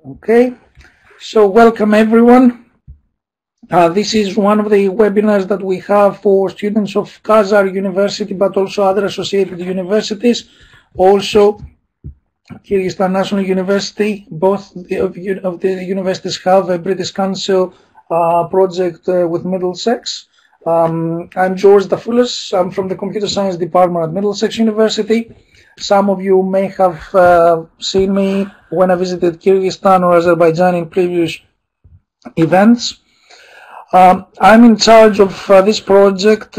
Okay, so welcome everyone. This is one of the webinars that we have for students of Khazar University, but also other associated universities. Also, Kyrgyzstan National University, both of the universities have a British Council project with Middlesex. I'm George Dafoulas. I'm from the Computer Science Department at Middlesex University. Some of you may have seen me when I visited Kyrgyzstan or Azerbaijan in previous events. I'm in charge of this project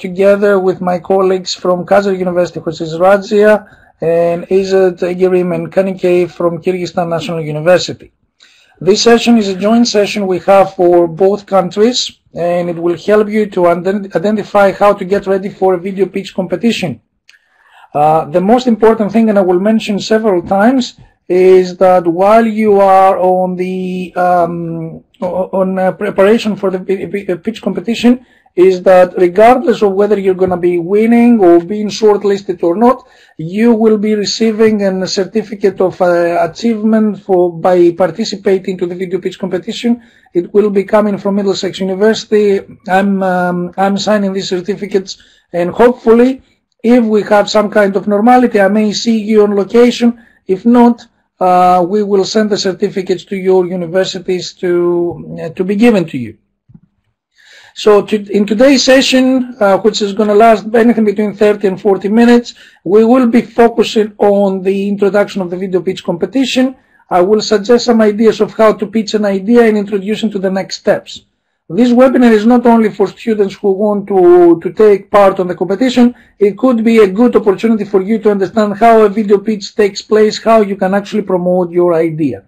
together with my colleagues from Khazar University, which is Razia, and Izzat Egerim and Kanike from Kyrgyzstan National University. This session is a joint session we have for both countries, and it will help you to identify how to get ready for a video pitch competition. The most important thing, and I will mention several times, is that while you are on the preparation for the pitch competition, is that regardless of whether you're going to be winning or being shortlisted or not, you will be receiving a certificate of achievement by participating to the video pitch competition. It will be coming from Middlesex University. I'm signing these certificates, and hopefully, if we have some kind of normality, I may see you on location. If not, we will send the certificates to your universities to be given to you. So in today's session, which is going to last anything between 30 and 40 minutes, we will be focusing on the introduction of the video pitch competition. I will suggest some ideas of how to pitch an idea and introduce to the next steps. This webinar is not only for students who want to take part on the competition. It could be a good opportunity for you to understand how a video pitch takes place, how you can actually promote your idea.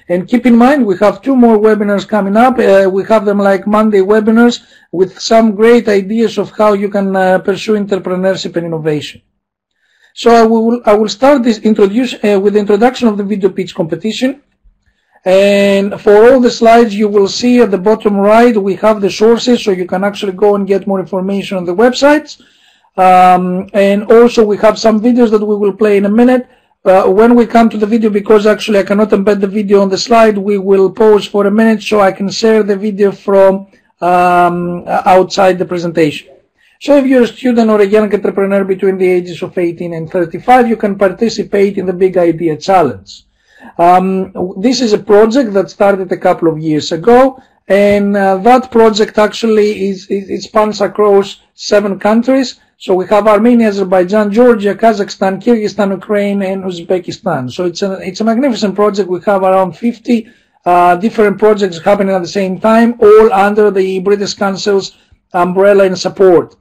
And keep in mind, we have 2 more webinars coming up. We have them like Monday webinars with some great ideas of how you can pursue entrepreneurship and innovation. So I will start this with the introduction of the video pitch competition. And for all the slides, you will see at the bottom right, we have the sources, so you can actually go and get more information on the websites. And also we have some videos that we will play in a minute. When we come to the video, because actually I cannot embed the video on the slide, we will pause for a minute so I can share the video from outside the presentation. So if you're a student or a young entrepreneur between the ages of 18 and 35, you can participate in the Big Idea Challenge. This is a project that started a couple of years ago, and that project actually it spans across 7 countries. So we have Armenia, Azerbaijan, Georgia, Kazakhstan, Kyrgyzstan, Ukraine, and Uzbekistan. So it's a magnificent project. We have around 50 different projects happening at the same time, all under the British Council's umbrella and support.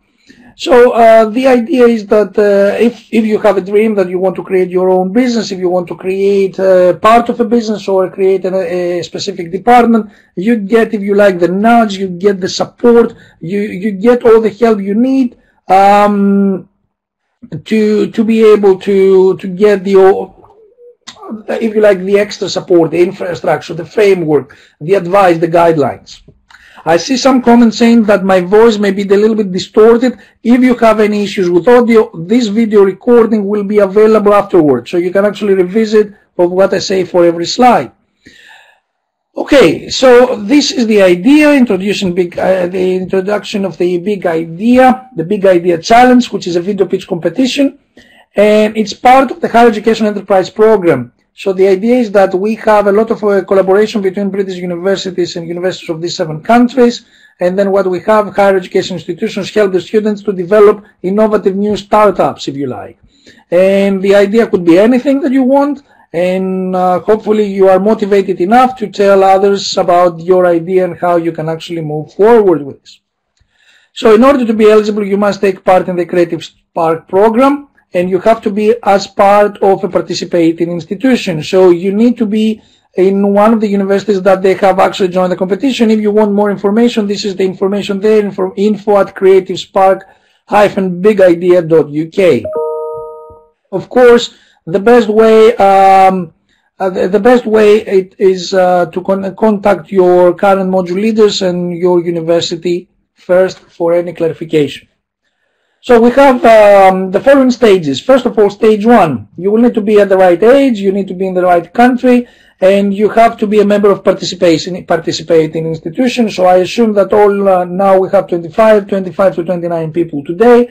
So the idea is that if you have a dream that you want to create your own business, if you want to create part of a business or create a specific department, you get, if you like, the nudge, you get the support, you get all the help you need to be able to get the, if you like, the extra support, the infrastructure, the framework, the advice, the guidelines. I see some comments saying that my voice may be a little bit distorted. If you have any issues with audio, this video recording will be available afterwards, so you can actually revisit of what I say for every slide. Okay, so this is the idea, introducing the introduction of the Big Idea Challenge, which is a video pitch competition, and it's part of the Higher Education Enterprise Program. So the idea is that we have a lot of collaboration between British universities and universities of these 7 countries, and then what we have, higher education institutions help the students to develop innovative new startups, if you like. And the idea could be anything that you want, and hopefully you are motivated enough to tell others about your idea and how you can actually move forward with this. So in order to be eligible, you must take part in the Creative Spark program, and you have to be as part of a participating institution. So you need to be in one of the universities that they have actually joined the competition. If you want more information, this is the information there, info@creativespark-bigidea.uk. Of course, the best way is to contact your current module leaders and your university first for any clarification. So we have the following stages. First of all, stage 1, you will need to be at the right age, you need to be in the right country, and you have to be a member of participating institution. So I assume that all now we have 25 to 29 people today.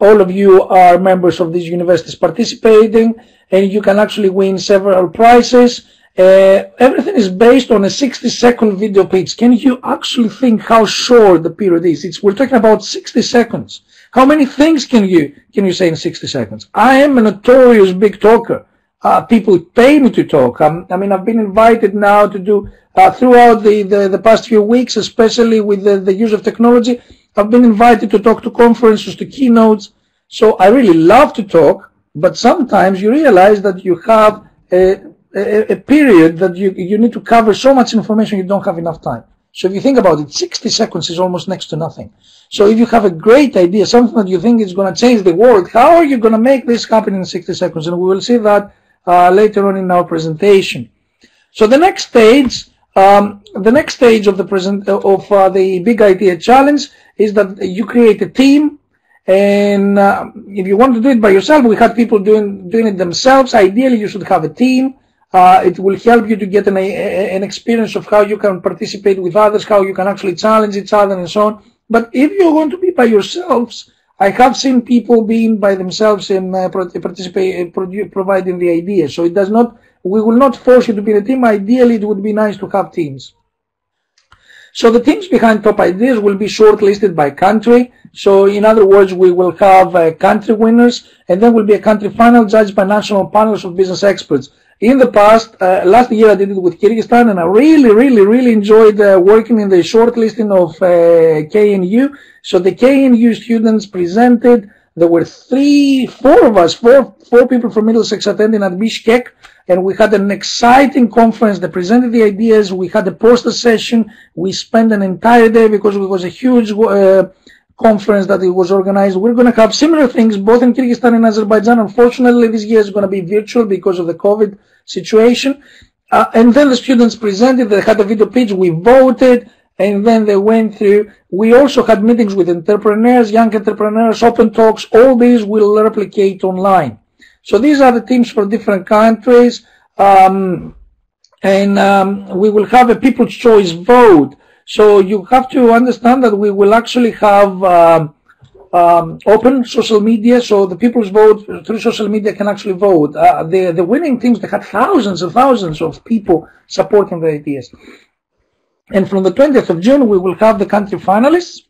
All of you are members of these universities participating, and you can actually win several prizes. Everything is based on a 60-second video pitch. Can you actually think how short the period is? We're talking about 60 seconds. How many things can you say in 60 seconds? I am a notorious big talker. People pay me to talk. I mean, I've been invited now to do, throughout the past few weeks, especially with the use of technology, I've been invited to talk to conferences, to keynotes. So I really love to talk, but sometimes you realize that you have a period that you need to cover so much information you don't have enough time. So if you think about it, 60 seconds is almost next to nothing. So if you have a great idea, something that you think is going to change the world, how are you going to make this happen in 60 seconds? And we will see that later on in our presentation. So the next stage of the Big Idea Challenge is that you create a team. And if you want to do it by yourself, we had people doing it themselves. Ideally, you should have a team. It will help you to get an experience of how you can participate with others, how you can actually challenge each other and so on. But if you want to be by yourselves, I have seen people being by themselves and providing the idea. So we will not force you to be in a team. Ideally, it would be nice to have teams. So the teams behind top ideas will be shortlisted by country. So in other words, we will have country winners, and then will be a country final judged by national panels of business experts. In the past, last year I did it with Kyrgyzstan, and I really enjoyed working in the shortlisting of KNU. So the KNU students presented. There were four people from Middlesex attending at Bishkek, and we had an exciting conference. They presented the ideas. We had a poster session. We spent an entire day because it was a huge conference that it was organized. We're going to have similar things both in Kyrgyzstan and Azerbaijan. Unfortunately, this year is going to be virtual because of the COVID situation. And then the students presented. They had a video pitch. We voted, and then they went through. We also had meetings with entrepreneurs, young entrepreneurs, open talks. All these will replicate online. So these are the teams for different countries. We will have a people's choice vote. So you have to understand that we will actually have open social media, so the people's vote through social media can actually vote. The winning teams, they had thousands and thousands of people supporting the ideas. And from the 20th of June, we will have the country finalists.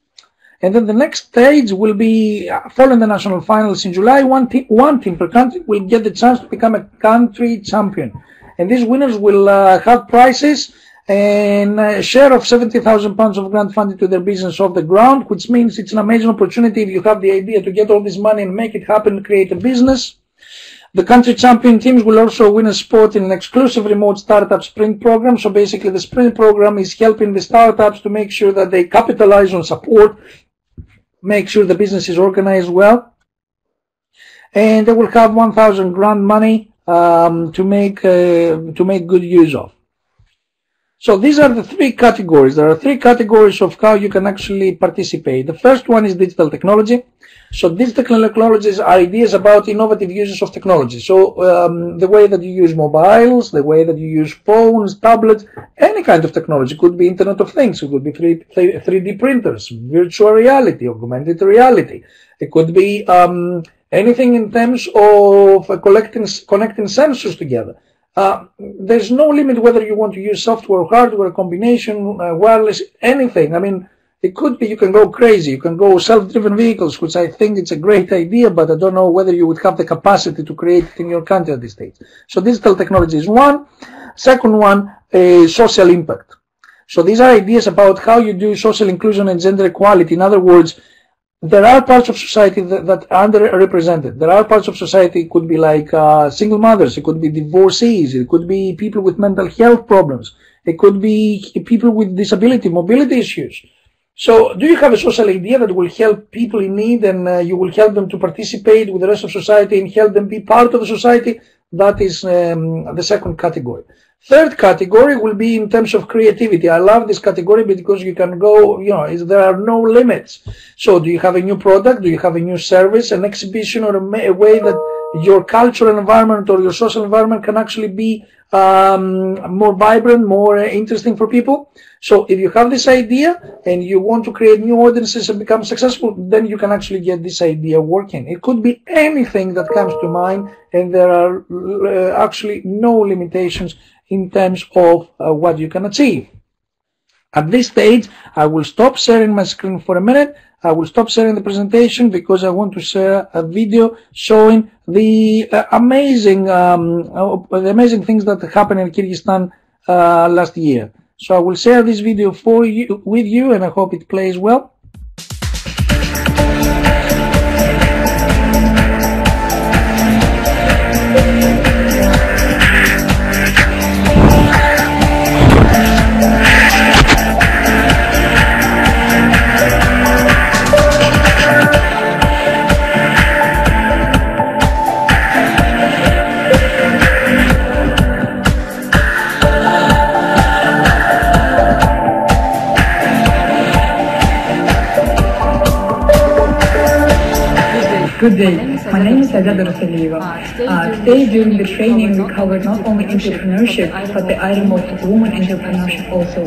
And then the next stage will be, following the national finals in July, one team per country will get the chance to become a country champion. And these winners will have prizes and a share of £70,000 of grant funded to their business off the ground, which means it's an amazing opportunity if you have the idea to get all this money and make it happen, create a business. The country champion teams will also win a spot in an exclusive remote startup sprint program. So basically the sprint program is helping the startups to make sure that they capitalize on support, make sure the business is organized well. And they will have 1,000 grant money to make good use of. So these are the three categories. There are three categories of how you can actually participate. The first one is digital technology. So digital technologies are ideas about innovative uses of technology. So the way that you use mobiles, the way that you use phones, tablets, any kind of technology. It could be Internet of Things. It could be 3D printers, virtual reality, augmented reality. It could be anything in terms of connecting sensors together. There's no limit whether you want to use software or hardware, combination, wireless, anything. I mean, it could be you can go crazy. You can go self-driven vehicles, which I think it's a great idea, but I don't know whether you would have the capacity to create it in your country at this stage. So digital technology is one. Second one is social impact. So these are ideas about how you do social inclusion and gender equality. In other words, there are parts of society that are underrepresented. There are parts of society, it could be like single mothers, it could be divorcees, it could be people with mental health problems, it could be people with disability, mobility issues. So do you have a social idea that will help people in need, and you will help them to participate with the rest of society and help them be part of the society? That is the second category. Third category will be in terms of creativity. I love this category because you can go, there are no limits. So do you have a new product? Do you have a new service, an exhibition, or a way that your cultural environment or your social environment can actually be more vibrant, more interesting for people? So if you have this idea and you want to create new audiences and become successful, then you can actually get this idea working. It could be anything that comes to mind, and there are actually no limitations in terms of what you can achieve. At this stage, I will stop sharing my screen for a minute. I will stop sharing the presentation because I want to share a video showing the amazing things that happened in Kyrgyzstan last year. So I will share this video with you, and I hope it plays well. Good day. My name is Agada Rasalieva. Today during the training we covered not only entrepreneurship but the item of women entrepreneurship also.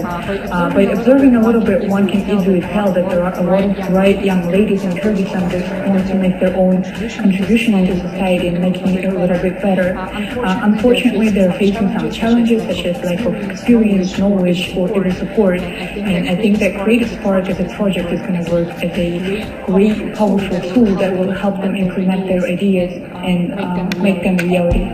By observing a little bit, one can easily tell that there are a lot of bright young ladies in Kyrgyzstan that want to make their own contribution into society and making it a little bit better. Unfortunately, they're facing some challenges such as lack of experience, knowledge, or even support. And I think that Creative Spark as a project is going to work as a great, powerful tool that will help them implement their ideas and make them reality.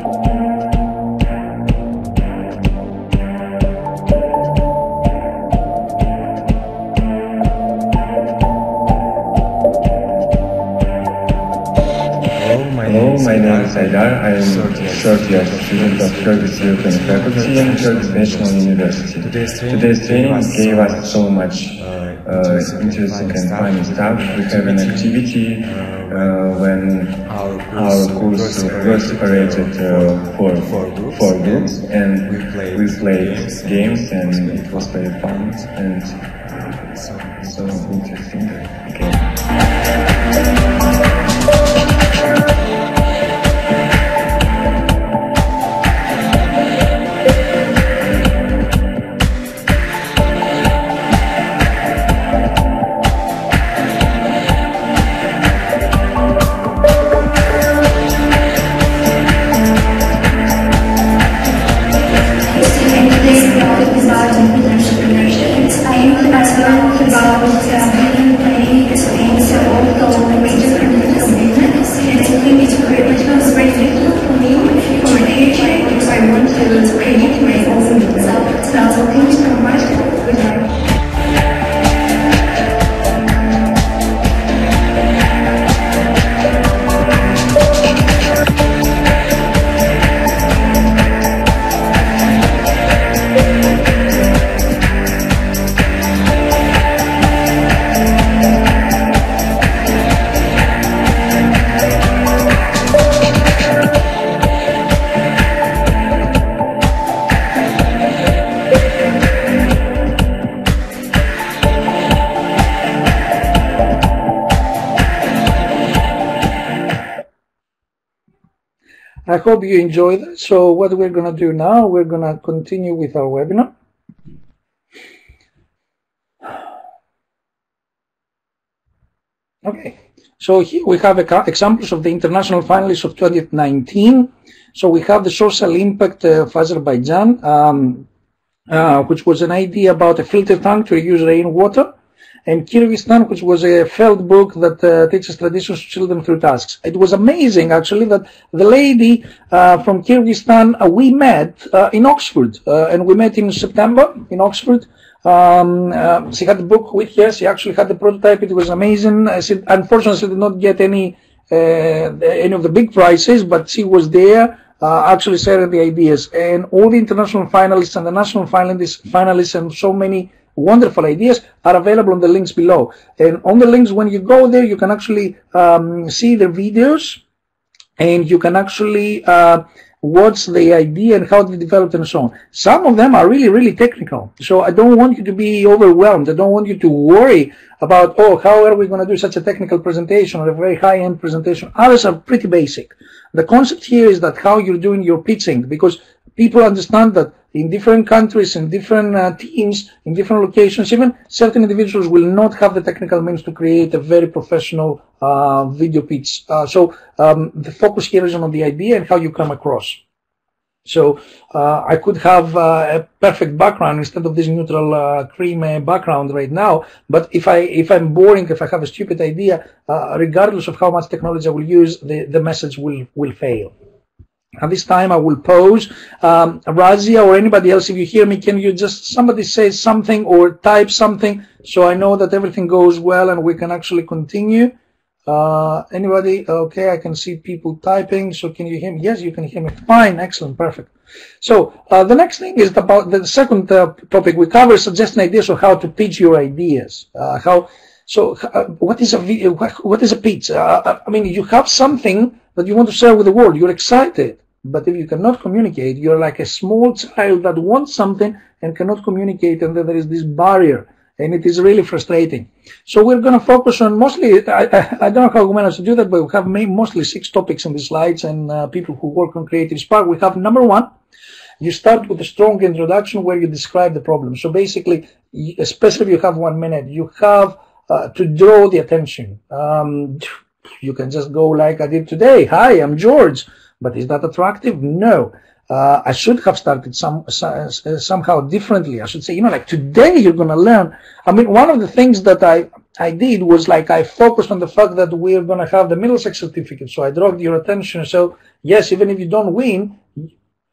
Hello, my name is Aydar. I am third year student of Kyrgyz European Faculty and Kyrgyz National University. Today's training gave us so much interesting and funny stuff. We have an activity when our course was separated for groups, and we played games, and it was very fun and so interesting. I hope you enjoyed it. So what we're going to do now, we're going to continue with our webinar. Okay, so here we have examples of the international finalists of 2019. So we have the social impact of Azerbaijan, which was an idea about a filter tank to reuse rainwater, and Kyrgyzstan, which was a felt book that teaches traditions to children through tasks. It was amazing, actually, that the lady from Kyrgyzstan, we met in Oxford, and we met in September in Oxford. She had the book with her. She actually had the prototype. It was amazing. She unfortunately did not get any of the big prizes, but she was there actually sharing the ideas. And all the international finalists and the national finalists and so many wonderful ideas are available on the links below. And on the links, when you go there, you can actually see the videos, and you can actually what's the idea and how they developed and so on. Some of them are really, really technical. So I don't want you to be overwhelmed. I don't want you to worry about, oh, how are we going to do such a technical presentation or a very high-end presentation. Others are pretty basic. The concept here is that how you're doing your pitching, because people understand that in different countries, in different teams, in different locations, even certain individuals will not have the technical means to create a very professional video pitch. So the focus here is on the idea and how you come across. So I could have a perfect background instead of this neutral cream background right now. But if I'm boring, if I have a stupid idea, regardless of how much technology I will use, the message will fail. At this time, I will pause. Razia or anybody else, if you hear me, can you just somebody say something or type something so I know that everything goes well and we can actually continue? Anybody? Okay, I can see people typing. So can you hear me? Yes, you can hear me. Fine, excellent, perfect. So the next thing is about the second topic we cover, suggesting ideas of how to pitch your ideas. What is a video? What is a pitch? I mean, you have something that you want to share with the world. You're excited. But if you cannot communicate, you're like a small child that wants something and cannot communicate, and then there is this barrier, and it is really frustrating. So we're going to focus on mostly, I don't know how we managed to do that, but we have mostly 6 topics in the slides, and people who work on Creative Spark. We have number 1, you start with a strong introduction where you describe the problem. So basically, especially if you have 1 minute, you have to draw the attention. You can just go like I did today. Hi, I'm George. But is that attractive? No. I should have started somehow differently. I should say, like today you're going to learn. I mean, one of the things that I did was like I focused on the fact that we're going to have the Middlesex certificate. So I dragged your attention. So yes, even if you don't win,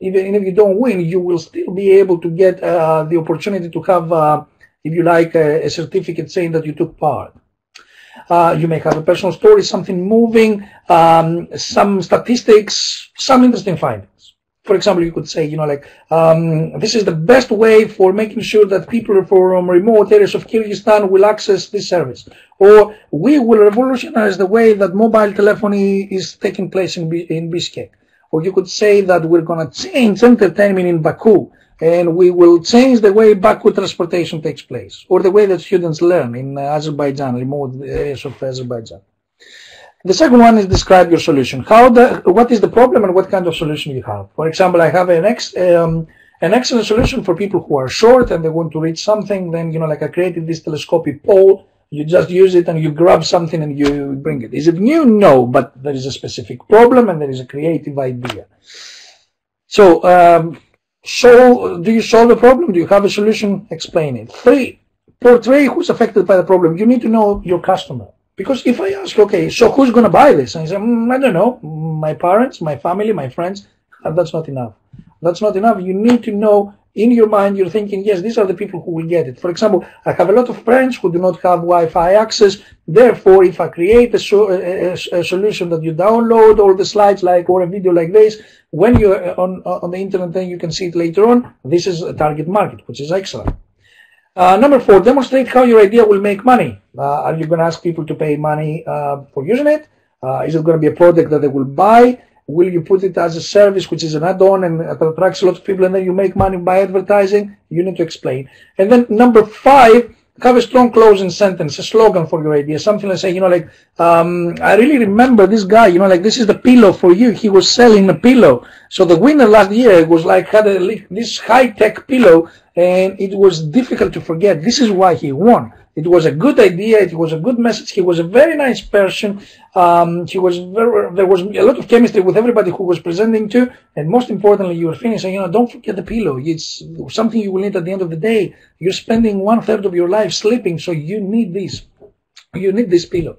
you will still be able to get the opportunity to have, if you like, a certificate saying that you took part. You may have a personal story, something moving, some statistics, some interesting findings. For example, you could say, this is the best way for making sure that people from remote areas of Kyrgyzstan will access this service. Or we will revolutionize the way that mobile telephony is taking place in Bishkek. Or you could say that we're going to change entertainment in Baku, and we will change the way Baku transportation takes place, or the way that students learn in Azerbaijan, remote areas of Azerbaijan. The second one is describe your solution. What is the problem and what kind of solution you have? For example, I have an excellent solution for people who are short and they want to reach something. Then, like I created this telescopic pole. You just use it and you grab something and you bring it. Is it new? No, but there is a specific problem and there is a creative idea. So, do you solve the problem? Do you have a solution? Explain it. 3, portray who's affected by the problem. You need to know your customer. Because if I ask, okay, so who's going to buy this? And I say, I don't know, my parents, my family, my friends. That's not enough. That's not enough. You need to know in your mind, you're thinking, yes, these are the people who will get it. For example, I have a lot of friends who do not have Wi-Fi access. Therefore, if I create a solution that you download all the slides or a video like this, when you're on the internet, then you can see it later on. This is a target market, which is excellent. Number 4, demonstrate how your idea will make money. Are you going to ask people to pay money for using it? Is it going to be a product that they will buy? Will you put it as a service, which is an add-on and it attracts a lot of people and then you make money by advertising? You need to explain. And then number 5, have a strong closing sentence, a slogan for your idea. Something like say, I really remember this guy, this is the pillow for you. He was selling a pillow. So the winner last year was had this high-tech pillow and it was difficult to forget. This is why he won. It was a good idea. It was a good message. He was a very nice person. There was a lot of chemistry with everybody who was presenting to. And most importantly, you were finishing, don't forget the pillow. It's something you will need at the end of the day. You're spending 1/3 of your life sleeping, so you need this. You need this pillow.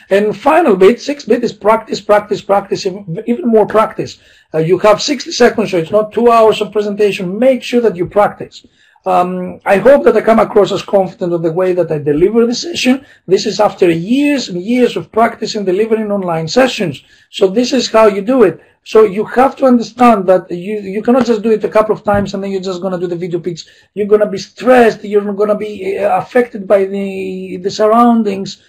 And final bit, 6th bit is practice, practice, practice, even more practice. You have 60 seconds, so it's not 2 hours of presentation. Make sure that you practice. I hope that I come across as confident of the way that I deliver the session. This is after years and years of practice and delivering online sessions. So this is how you do it. So you have to understand that you cannot just do it a couple of times and then you're just going to do the video pitch. You're going to be stressed. You're going to be affected by the surroundings.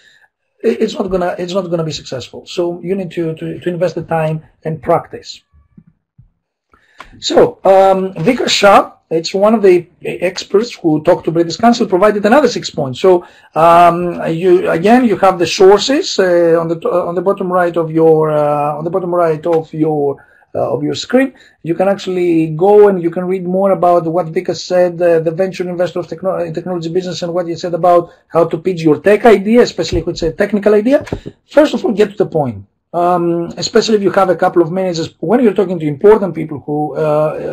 It's not going to be successful. So you need to invest the time and practice. So, Vikas Shah, it's one of the experts who talked to British Council, provided another 6 points. So, you have the sources on the bottom right of your screen. You can actually go and you can read more about what Vikas said, the venture investor of technology business, and what he said about how to pitch your tech idea, especially if it's a technical idea. First of all, get to the point. Especially if you have a couple of minutes, when you're talking to important people who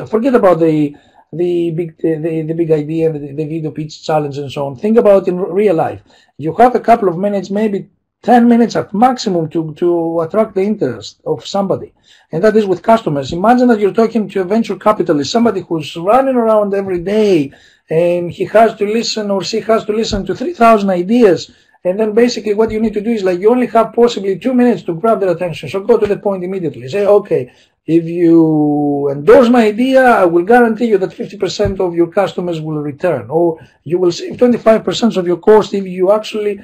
forget about the big idea, the video pitch challenge and so on. Think about in real life. You have a couple of minutes, maybe 10 minutes at maximum to attract the interest of somebody, and that is with customers. Imagine that you're talking to a venture capitalist, somebody who's running around every day, and he has to listen or she has to listen to 3,000 ideas. And then basically what you need to do is like you only have possibly 2 minutes to grab their attention. So go to the point immediately. Say, okay, if you endorse my idea, I will guarantee you that 50% of your customers will return, or you will save 25% of your cost if you actually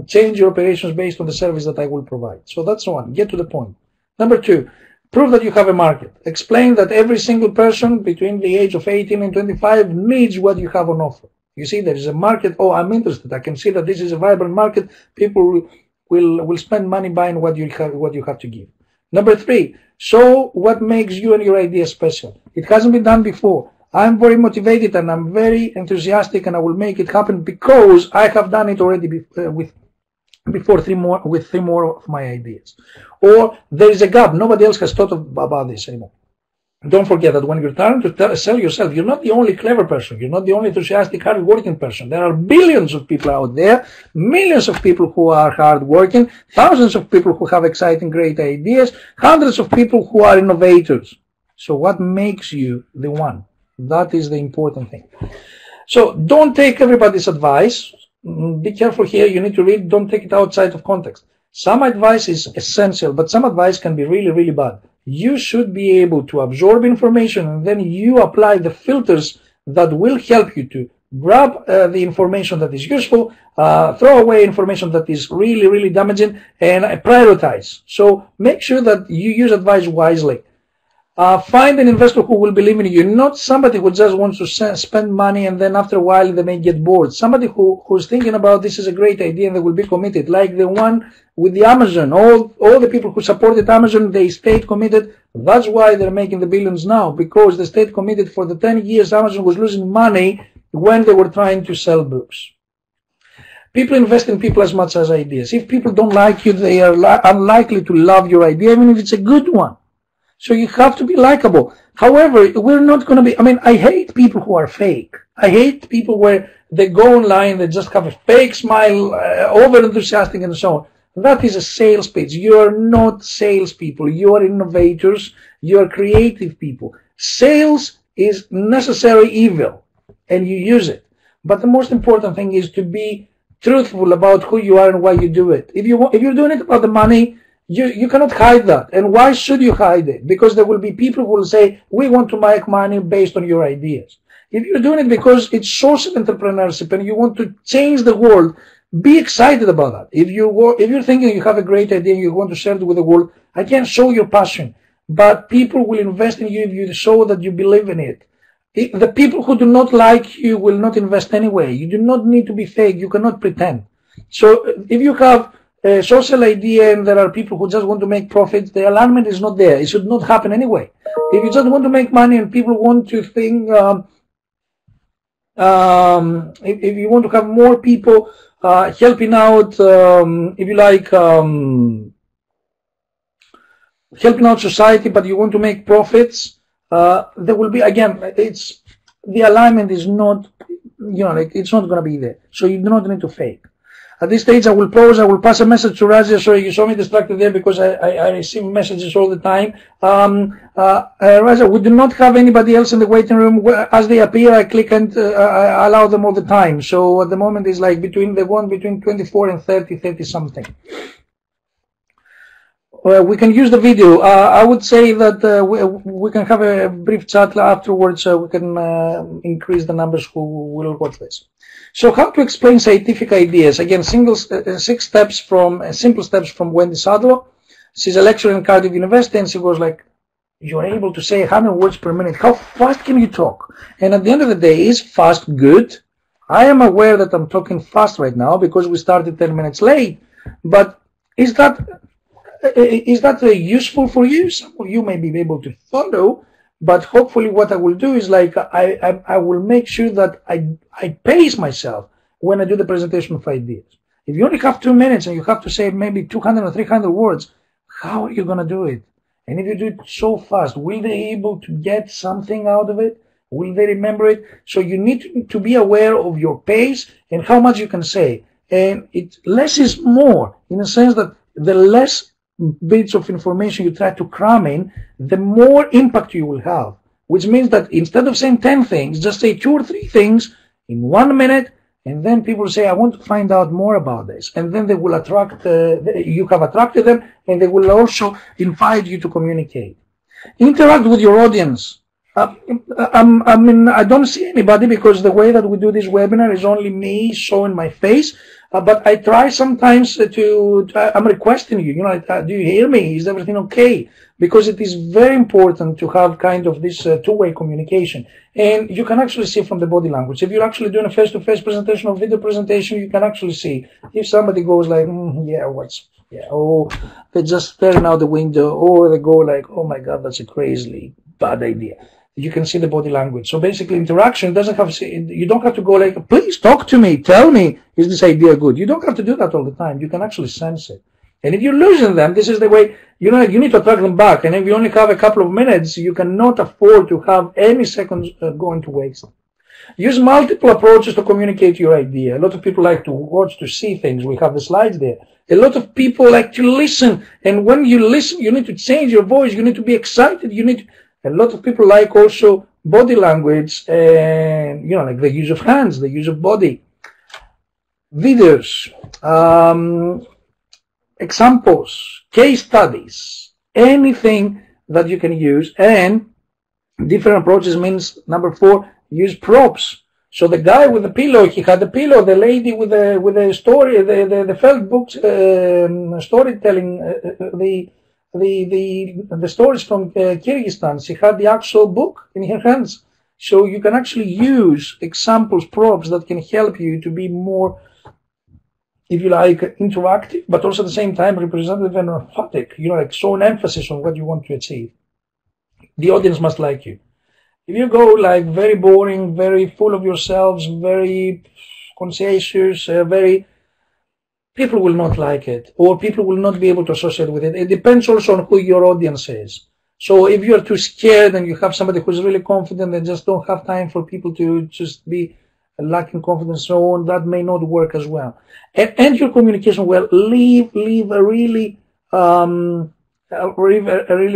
change your operations based on the service that I will provide. So that's one. Get to the point. Number two, prove that you have a market. Explain that every single person between the age of 18 and 25 needs what you have on offer. You see, there is a market. Oh, I'm interested. I can see that this is a vibrant market. People will spend money buying what you have to give. Number three, show what makes you and your idea special. It hasn't been done before. I'm very motivated and I'm very enthusiastic, and I will make it happen because I have done it already with three more of my ideas. Or there is a gap. Nobody else has thought about this anymore. Don't forget that when you're trying to sell yourself, you're not the only clever person. You're not the only enthusiastic, hard-working person. There are billions of people out there, millions of people who are hard-working, thousands of people who have exciting, great ideas, hundreds of people who are innovators. So what makes you the one? That is the important thing. So don't take everybody's advice. Be careful here. You need to read. Don't take it outside of context. Some advice is essential, but some advice can be really, really bad. You should be able to absorb information, and then you apply the filters that will help you to grab the information that is useful, throw away information that is really, really damaging, and prioritize. So make sure that you use advice wisely. Find an investor who will believe in you, not somebody who just wants to spend money and then after a while they may get bored. Somebody who's thinking about this is a great idea and they will be committed, like the one with the Amazon. All the people who supported Amazon, they stayed committed. That's why they're making the billions now, because they stayed committed. For the 10 years Amazon was losing money when they were trying to sell books. People invest in people as much as ideas. If people don't like you, they are unlikely to love your idea, even if it's a good one. So you have to be likable. However, we're not going to be, I hate people who are fake. I hate people where they go online, they just have a fake smile, over enthusiastic and so on. That is a sales pitch. You are not salespeople. You are innovators. You are creative people. Sales is necessary evil, and you use it. But the most important thing is to be truthful about who you are and why you do it. If you're doing it about the money, you cannot hide that. And why should you hide it? Because there will be people who will say, we want to make money based on your ideas. If you're doing it because it's social entrepreneurship and you want to change the world, be excited about that. If you're thinking you have a great idea and you want to share it with the world, again, show your passion. But people will invest in you if you show that you believe in it. The people who do not like you will not invest anyway. You do not need to be fake. You cannot pretend. So if you have a social idea and there are people who just want to make profits, the alignment is not there. It should not happen anyway. If you just want to make money and people want to think, if you want to have more people helping out, if you like, helping out society, but you want to make profits, there will be, again, the alignment is not, it's not going to be there. So you do not need to fake. At this stage, I will pause. I will pass a message to Razia. Sorry, you saw me distracted there because I receive messages all the time. Razia, we do not have anybody else in the waiting room. As they appear, I click and I allow them all the time. So at the moment, it's like between 24 and 30 something. We can use the video. I would say that we can have a brief chat afterwards. We can increase the numbers who will watch this. So how to explain scientific ideas? Again, simple steps from Wendy Sadler. She's a lecturer in Cardiff University, and she was like you're able to say 100 words per minute. How fast can you talk? And at the end of the day, is fast good? I am aware that I'm talking fast right now because we started 10 minutes late. But is that useful for you? Some of you may be able to follow, but hopefully what I will do is like I will make sure that I pace myself when I do the presentation of ideas. If you only have 2 minutes and you have to say maybe 200 or 300 words, how are you going to do it? And if you do it so fast, will they be able to get something out of it? Will they remember it? So you need to be aware of your pace and how much you can say. And less is more, in a sense that the less bits of information you try to cram in, the more impact you will have. Which means that instead of saying 10 things, just say 2 or 3 things in 1 minute, and then people say, I want to find out more about this. And then they will attract, you have attracted them, and they will also invite you to communicate. Interact with your audience. I mean, I don't see anybody because the way that we do this webinar is only me showing my face. But I try sometimes I'm requesting you, do you hear me? Is everything okay? Because it is very important to have kind of this two-way communication. And you can actually see from the body language. If you're actually doing a face-to-face presentation or video presentation, you can actually see if somebody goes like, oh, they're just staring out the window, or they go like, oh my God, that's a crazy bad idea. You can see the body language. So basically interaction doesn't have, you don't have to go like, please talk to me, tell me, is this idea good? You don't have to do that all the time. You can actually sense it. And if you're losing them, this is the way, you need to attract them back. And if you only have a couple of minutes, you cannot afford to have any seconds going to waste. Use multiple approaches to communicate your idea. A lot of people like to watch, to see things. We have the slides there. A lot of people like to listen. And when you listen, you need to change your voice. You need to be excited. A lot of people like also body language and, like the use of hands, the use of body. Videos, examples, case studies, anything that you can use. And different approaches means, number 4, use props. So the guy with the pillow, he had the pillow. The lady with the story, the felt books, storytelling, the stories from Kyrgyzstan, she had the actual book in her hands. So you can actually use examples, props that can help you to be more, if you like, interactive, but also at the same time representative and emphatic, like show an emphasis on what you want to achieve. The audience must like you. If you go like very boring, very full of yourselves, very conscientious, people will not like it, or people will not be able to associate with it. It depends also on who your audience is. So if you are too scared and you have somebody who's really confident and just don't have time for people to just be lacking confidence and so on, that may not work as well. And your communication well. Leave a really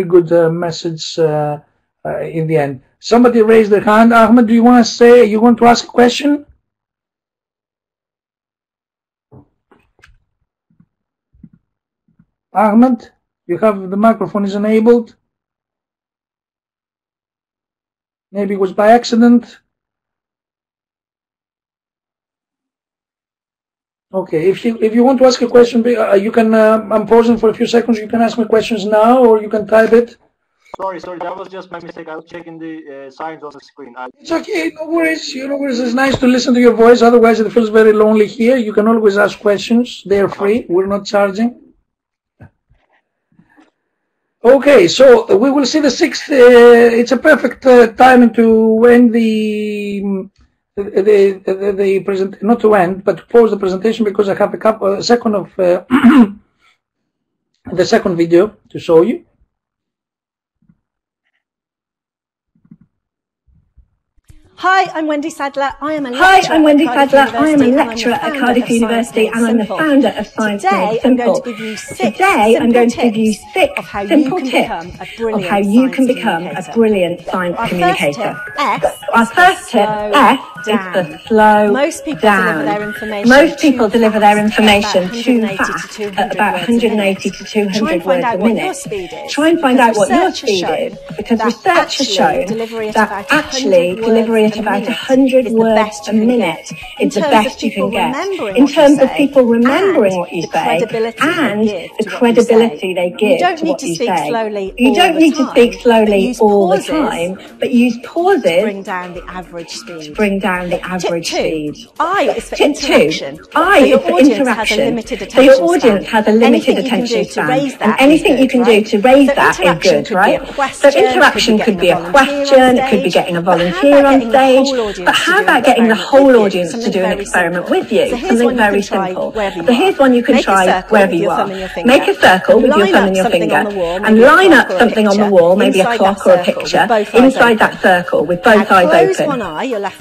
good message in the end. Somebody raised their hand. Ahmed, do you want to ask a question? Ahmed, you have the microphone is enabled. Maybe it was by accident. Okay, if you want to ask a question, you can. I'm pausing for a few seconds. You can ask me questions now, or you can type it. Sorry, that was just my mistake. I was checking the signs on the screen. It's okay, no worries. It's nice to listen to your voice. Otherwise, it feels very lonely here. You can always ask questions. They're free. We're not charging. Okay, so we will see the 6th. It's a perfect time to end the present, not to end, but to pause the presentation because I have a second of the second video to show you. Hi, I'm Wendy Sadler. I am a lecturer at Cardiff University and I'm the founder of Science Made Simple. Today I'm going to give you 6 simple tips of how you can become a brilliant science communicator. Our first tip, S, down. It's the slow Most people down. deliver their information Most people deliver their information too 180 fast, to 200 at about words a 180 to 200 Try and find words out a what your minute. speed is. Try and find out what your Research has speed shown is, because that research has shown delivery at that about actually 100 delivery at words a about minute 100 is the words best a you can minute get. is the best you can get. remembering In what you terms of say people remembering what you the say credibility they and give the to what you credibility say. they You give don't to need what to you speak say. slowly You all don't the need to speak time, slowly but use all the pauses time, but use pauses to bring down the average speed. to bring down the average Tip speed. 2, I is for Tip interaction. 2, I So your is for audience interaction. has a limited So your attention audience span. has a limited Anything you can attention do to span. raise And that anything is you good, can right? do to raise So that is interaction good, could right? be a question, So interaction could be a question, it could be getting a volunteer on stage, but how about getting the whole audience to do an experiment with you? Something very simple. So here's one you can try wherever you are. Make a circle with your thumb and your finger and line up something on the wall, maybe a clock or a picture, inside that circle with both eyes open.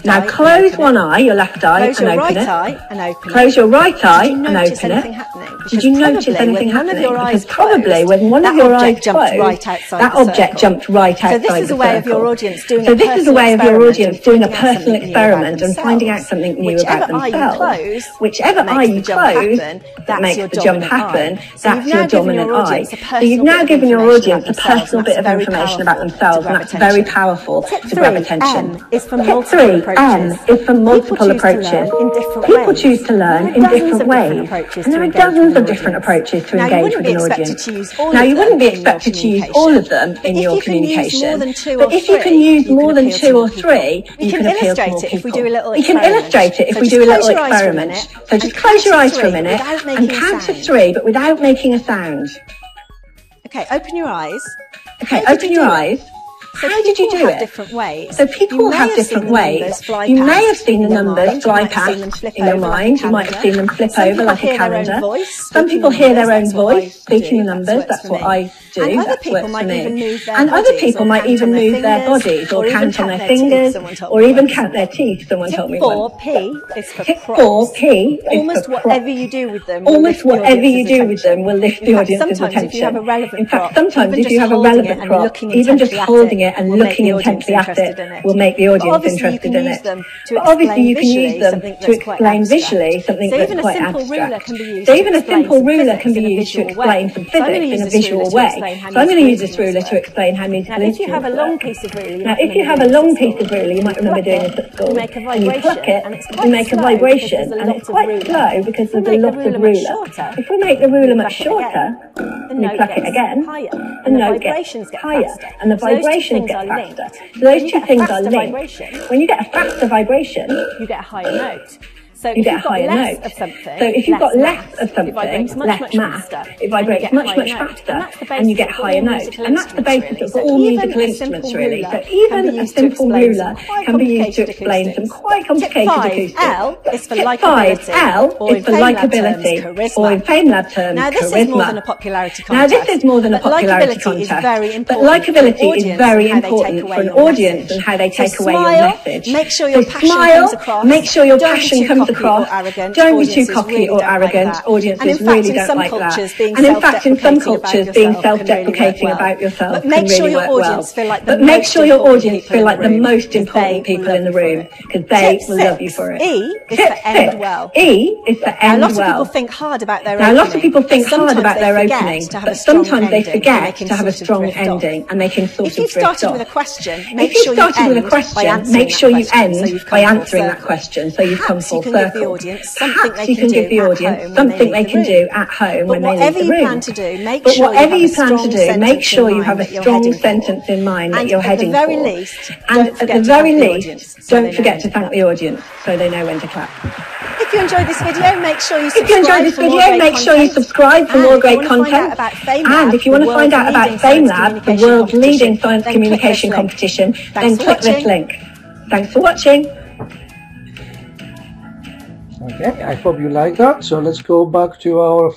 Now close one eye, your left eye, and open it. Close your right eye and open it. Did you notice anything happening? Because probably when one of your eyes closed, that object jumped right outside the circle. So this is a way of your audience doing a personal experiment and finding out something new about themselves. Whichever eye you close that makes the jump happen, that's your dominant eye. So you've now given your audience a personal bit of information about themselves, and that's very powerful to grab attention. Tip 3, M, is for multiple approaches. People choose to learn in different ways. And there are dozens of different approaches to engage with an audience. Now, you wouldn't be expected to use all of them in your communication, but if you can use more than 2 or 3, you can appeal to more people. We can illustrate it if we do a little experiment. So just close your eyes for a minute and count to 3, but without making a sound. Okay, open your eyes. Okay, open your eyes. So how did you do it? Different ways. So people have different ways. You may have seen the numbers fly past in your mind. You might have seen them flip over like a calendar. Some people hear their own voice speaking the numbers. That's what I do. That works for me. And other people might even move their bodies or count on their fingers or even count their teeth. Someone told me once. Tip 4P is for Almost whatever you do with them. Almost whatever you do with them will lift the audience's attention. In fact, sometimes if you have a relevant prop, even just holding it and looking intently at it will make the audience interested in it. But obviously you can use them to explain visually something that's quite abstract. So even a simple ruler can be used to explain some physics in a visual way. So I'm going to use this ruler to explain how musical instruments work. Now if you have a long piece of ruler, you might remember doing this at school, and you pluck it, you make a vibration, and it's quite slow because there's a lot of ruler. If we make the ruler much shorter, and we pluck it again, the note gets higher, and the vibrations get faster. So those two things are linked. When you get a faster vibration, you get a higher note. So you get a higher note. So if you've got less of something, less mass, it vibrates much, much faster, and you get a higher note. And that's the basis of all musical instruments, really. So even a simple ruler can be used to explain some quite complicated acoustics. Tip 5, L is for likability, or in FameLab terms, now this is more than a popularity contest. Now this is more than a popularity contest. But likability is very important for an audience and how they take away your message. Make sure your passion comes across. Make sure your passion comes across. Don't be too cocky or arrogant. Audiences really don't like that. And in fact, in some cultures, being self-deprecating about yourself can really work well. But make sure your audience feel like the most important people in the room, because they will love you for it. E is for end well. E is for end well. A lot of people think hard about their opening. Now, a lot of people think hard about their opening, but sometimes they forget to have a strong ending, and they can sort of drift off. If you started with a question, make sure you end by answering that question, so you've come full circle. Perhaps you can give the audience something they can do at home when they leave the room. But whatever you plan to do, make sure you have a strong sentence in mind that you're heading for. And at the very least, don't forget to thank the audience so they know when to clap. If you enjoyed this video, make sure you subscribe for more great content. And if you want to find out about FameLab, the world's leading science communication competition, then click this link. Thanks for watching. Okay, I hope you like that. So let's go back to our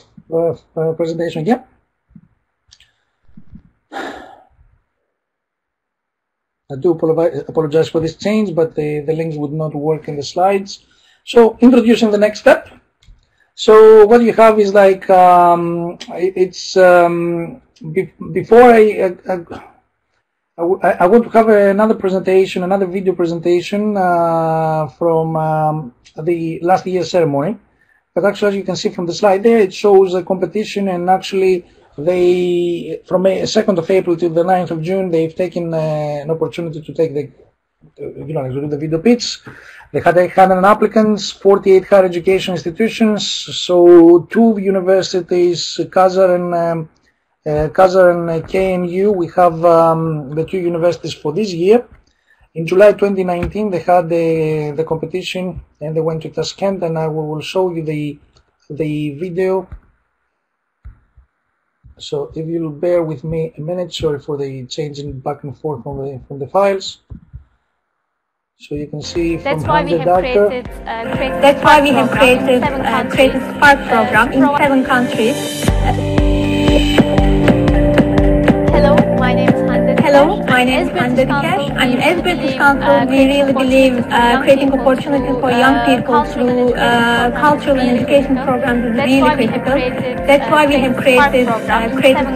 presentation again. I do apologize for this change, but the links would not work in the slides. So introducing the next step. So what you have is like I want to have another presentation, another video presentation from the last year's ceremony. But actually, as you can see from the slide there, it shows a competition, and actually they, from 2nd of April to the 9th of June, they've taken an opportunity to take the, to do the video pitch. They had 800 applicants, 48 higher education institutions, so 2 universities, Khazar and KNU. We have the 2 universities for this year. In July 2019, they had the competition, and they went to Tashkent, and I will show you the video. So if you'll bear with me a minute, sorry for the changing back and forth from the files. So you can see from the darker. That's why we have created Spark program in 7 countries. Hello, my name is Hande Dikesh. I'm in British Council. We really believe creating opportunities for young people through cultural and education programs is really critical. That's why we have created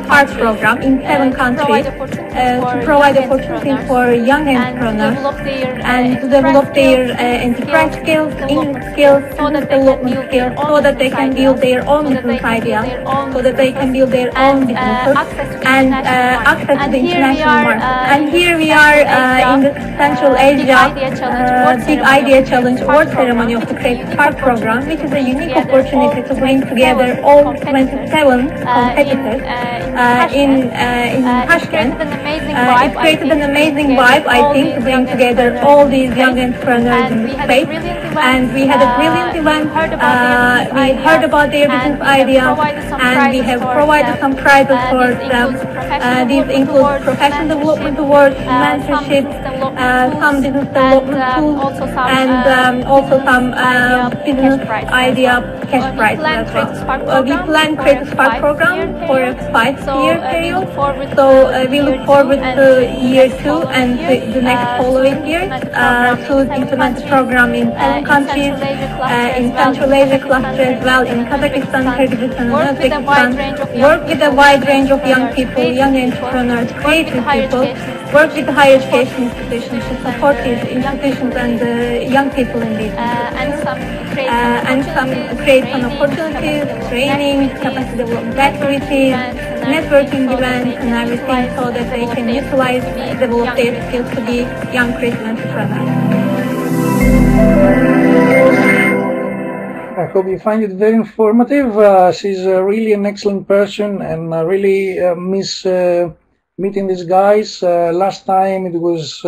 Spark program in 7 countries to provide opportunities for young entrepreneurs and to develop their enterprise skills, English skills, business development skills, so that they can build their own business ideas, so that they can build their own businesses and access to the international market. And here we are in the Central Asia Big Idea Challenge award ceremony of the Creative Spark program, which is a unique opportunity to bring together all 27 competitors in Tashkent. It created an amazing vibe, I think, to bring together all these young entrepreneurs in the space. And we had a brilliant event. We heard about their business ideas, and we have provided some prizes for them. These include professional development awards, mentorship, some business development tools, and also some business idea cash prizes as well. We plan to create a Spark program for a 5-year period, so we look forward to year 2 and the next following years to implement the program in 7 countries, in Central Asia cluster as well, in Kazakhstan, Kyrgyzstan, and Uzbekistan. Work with a wide range of young people, young entrepreneurs, creative people, work with higher education institutions to support these institutions and young people in these and create some opportunities, training, capacity development activities, networking events and everything, so that they can utilize, develop their skills to be young creative entrepreneurs. I hope you find it very informative. She's really an excellent person, and I really miss meeting these guys. Last time it was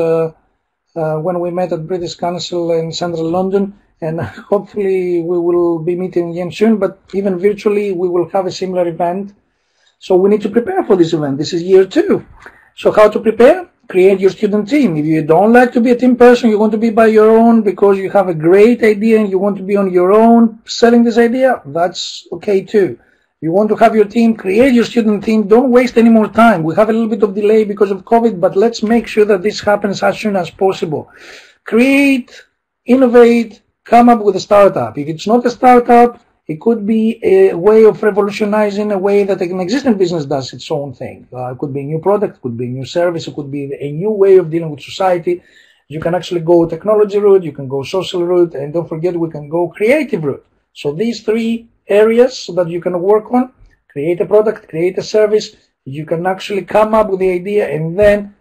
when we met at British Council in central London, and hopefully we will be meeting again soon, but even virtually we will have a similar event. So we need to prepare for this event. This is year 2. So how to prepare? Create your student team. If you don't like to be a team person, you want to be by your own because you have a great idea and you want to be on your own selling this idea, that's okay too. You want to have your team, create your student team. Don't waste any more time. We have a little bit of delay because of COVID, but let's make sure that this happens as soon as possible. Create, innovate, come up with a startup. If it's not a startup, it could be a way of revolutionizing a way that an existing business does its own thing. It could be a new product, it could be a new service, it could be a new way of dealing with society. You can actually go technology route, you can go social route, and don't forget we can go creative route. So these 3 areas that you can work on: create a product, create a service. You can actually come up with the idea, and then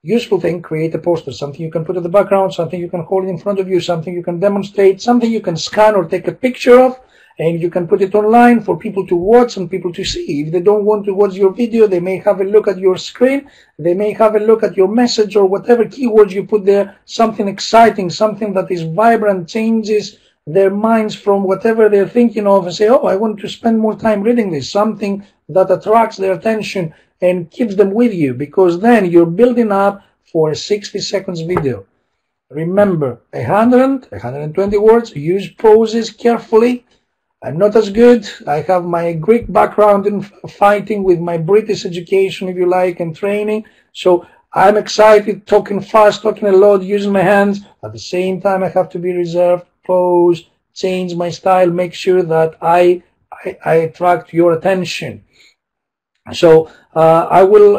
useful thing, create a poster, something you can put in the background, something you can hold in front of you, something you can demonstrate, something you can scan or take a picture of, and you can put it online for people to watch and people to see. If they don't want to watch your video, they may have a look at your screen, they may have a look at your message or whatever keywords you put there, something exciting, something that is vibrant, changes their minds from whatever they're thinking of, and say, oh, I want to spend more time reading this, something that attracts their attention and keeps them with you, because then you're building up for a 60 seconds video. Remember, 120 words, use poses carefully. I'm not as good. I have my Greek background in fighting with my British education, if you like, and training. So I'm excited, talking fast, talking a lot, using my hands. At the same time, I have to be reserved, pose, change my style, make sure that I attract your attention. So I will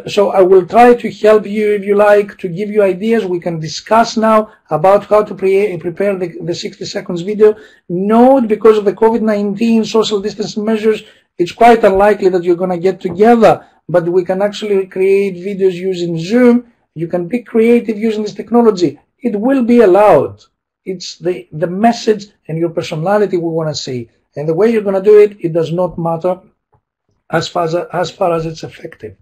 So I will try to help you, if you like, to give you ideas. We can discuss now about how to prepare the 60 seconds video. Note, because of the COVID-19 social distance measures, it's quite unlikely that you're going to get together, but we can actually create videos using Zoom. You can be creative using this technology. It will be allowed. It's the message and your personality we want to see. And the way you're going to do it, it does not matter as far as it's effective.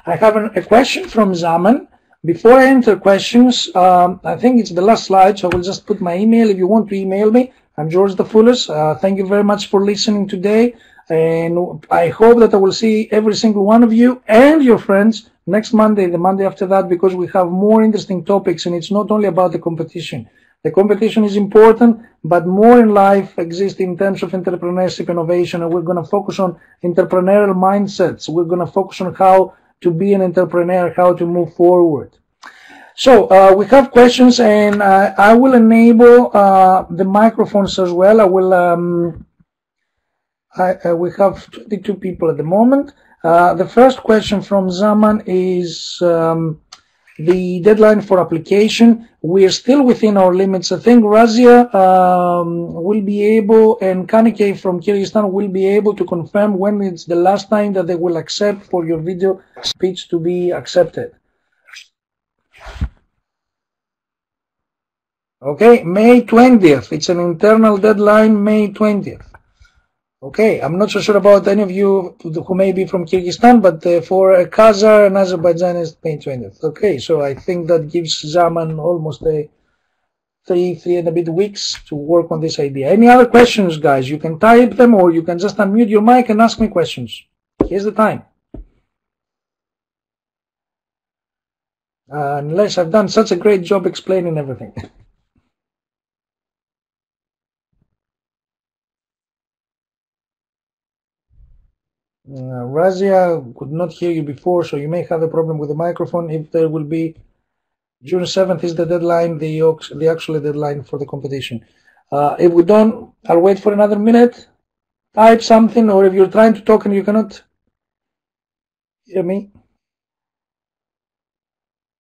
I have a question from Zaman. Before I enter questions, I think it's the last slide, so I will just put my email if you want to email me. I'm George the Fullest. Thank you very much for listening today, and I hope that I will see every single one of you and your friends next Monday, the Monday after that, because we have more interesting topics, and it's not only about the competition. The competition is important, but more in life exists in terms of entrepreneurship, innovation, and we're going to focus on entrepreneurial mindsets. We're going to focus on how to be an entrepreneur, how to move forward. So we have questions, and I will enable the microphones as well. I will. We have 22 people at the moment. The first question from Zaman is the deadline for application. We are still within our limits. I think Razia will be able, and Kanike from Kyrgyzstan will be able to confirm when it's the last time that they will accept for your video speech to be accepted. Okay, May 20th. It's an internal deadline, May 20th. Okay, I'm not so sure about any of you who may be from Kyrgyzstan, but for Khazar and Azerbaijan is May 20th. Okay, so I think that gives Zaman almost three and a bit weeks to work on this idea. Any other questions, guys? You can type them, or you can just unmute your mic and ask me questions. Here's the time. Unless I've done such a great job explaining everything. Razia could not hear you before, so you may have a problem with the microphone. If there will be, June 7th is the deadline, the actual deadline for the competition. If we don't, I'll wait for another minute. Type something, or if you're trying to talk and you cannot hear me.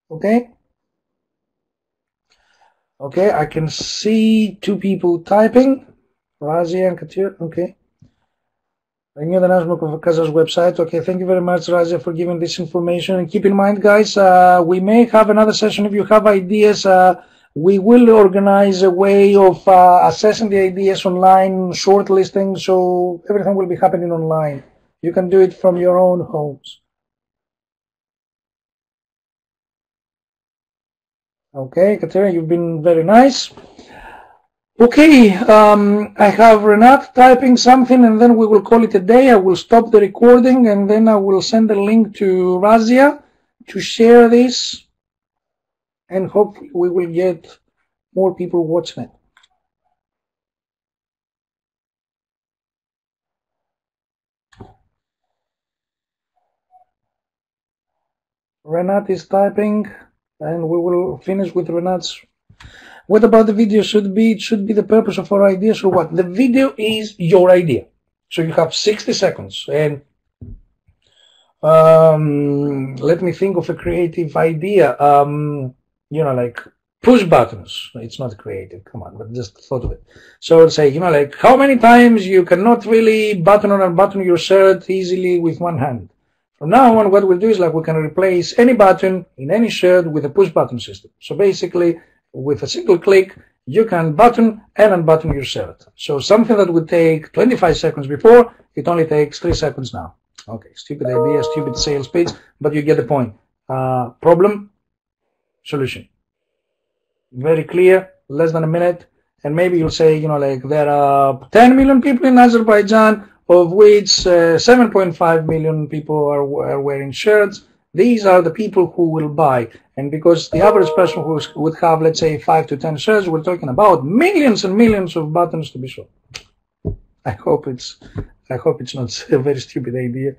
Okay? Okay, I can see two people typing. Razia and Katir, okay. I knew the announcement of Khazar's website. Okay, thank you very much, Razia, for giving this information. And keep in mind, guys, we may have another session. If you have ideas, we will organize a way of assessing the ideas online, shortlisting, so everything will be happening online. You can do it from your own homes. Okay, Katerina, you've been very nice. Okay, I have Renat typing something, and then we will call it a day. I will stop the recording, and then I will send a link to Razia to share this, and hopefully we will get more people watching it. Renat is typing, and we will finish with Renat's. What about the video? It should be the purpose of our ideas, or what? The video is your idea. So you have 60 seconds. And let me think of a creative idea. You know, like push buttons. It's not creative, come on, but just thought of it. So say, you know, like how many times you cannot really button or unbutton your shirt easily with one hand. From now on, what we'll do is like we can replace any button in any shirt with a push button system. So basically, with a single click, you can button and unbutton your shirt. So something that would take 25 seconds before, it only takes 3 seconds now. Okay, stupid idea, stupid sales pitch, but you get the point. Problem, solution. Very clear, less than a minute. And maybe you'll say, you know, like there are 10 million people in Azerbaijan, of which 7.5 million people are wearing shirts. These are the people who will buy. And because the average person who would have, let's say, 5 to 10 shirts, we're talking about millions and millions of buttons to be sold. I hope it's not a very stupid idea,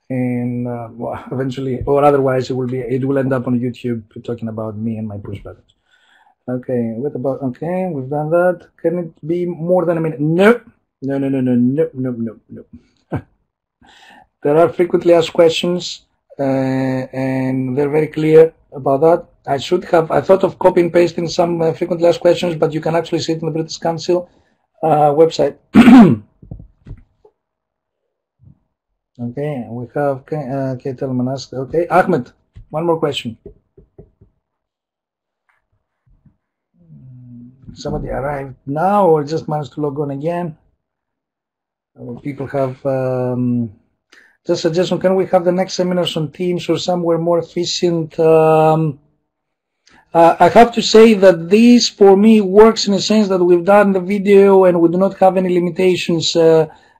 and well, eventually, or otherwise, it will end up on YouTube talking about me and my push buttons. Okay, what about? Okay, we've done that. Can it be more than a minute? No. There are frequently asked questions. and they're very clear about that. I thought of copy and pasting some frequently asked questions, but you can actually see it in the British Council website. Okay, we have Kate Tellman asked. Okay, Ahmed, one more question. Somebody arrived now or just managed to log on again? People have just suggestion, can we have the next seminars on Teams or somewhere more efficient? I have to say that this for me works in a sense that we've done the video and we do not have any limitations.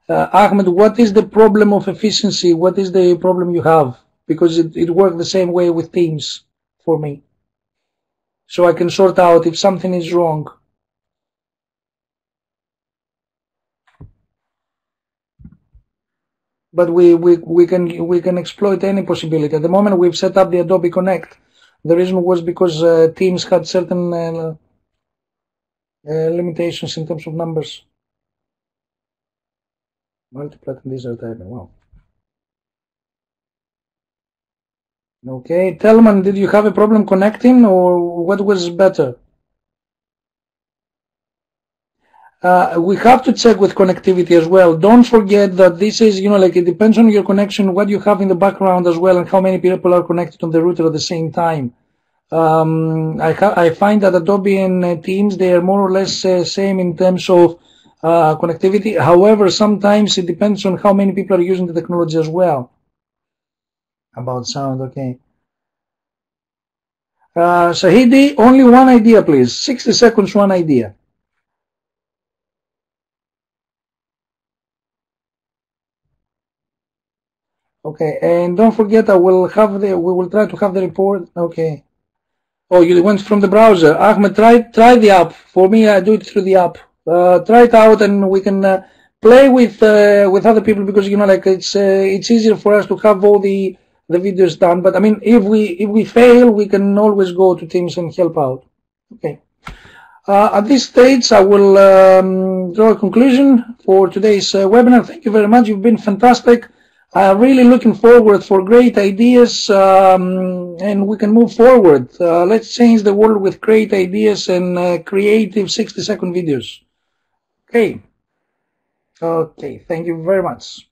Ahmed, what is the problem of efficiency? What is the problem you have? Because it worked the same way with Teams for me. So I can sort out if something is wrong. But we can exploit any possibility. At the moment we've set up the Adobe Connect. The reason was because Teams had certain limitations in terms of numbers. Multi-platform digital typing. Wow. Okay, Telman, did you have a problem connecting, or what was better? We have to check with connectivity as well. Don't forget that this is, like it depends on your connection, what you have in the background as well, and how many people are connected on the router at the same time. I find that Adobe and Teams, they are more or less same in terms of connectivity. However, sometimes it depends on how many people are using the technology as well. About sound, okay. Shahidi, only one idea, please. 60 seconds, one idea. Okay, and don't forget, we will try to have the report. Okay. Oh, you went from the browser. Ahmed, try the app. For me, I do it through the app. Try it out, and we can play with other people, because it's easier for us to have all the videos done. But I mean, if we fail, we can always go to Teams and help out. Okay. At this stage, I will draw a conclusion for today's webinar. Thank you very much. You've been fantastic. I'm really looking forward for great ideas, and we can move forward. Let's change the world with great ideas and creative 60-second videos. Okay. Okay, thank you very much.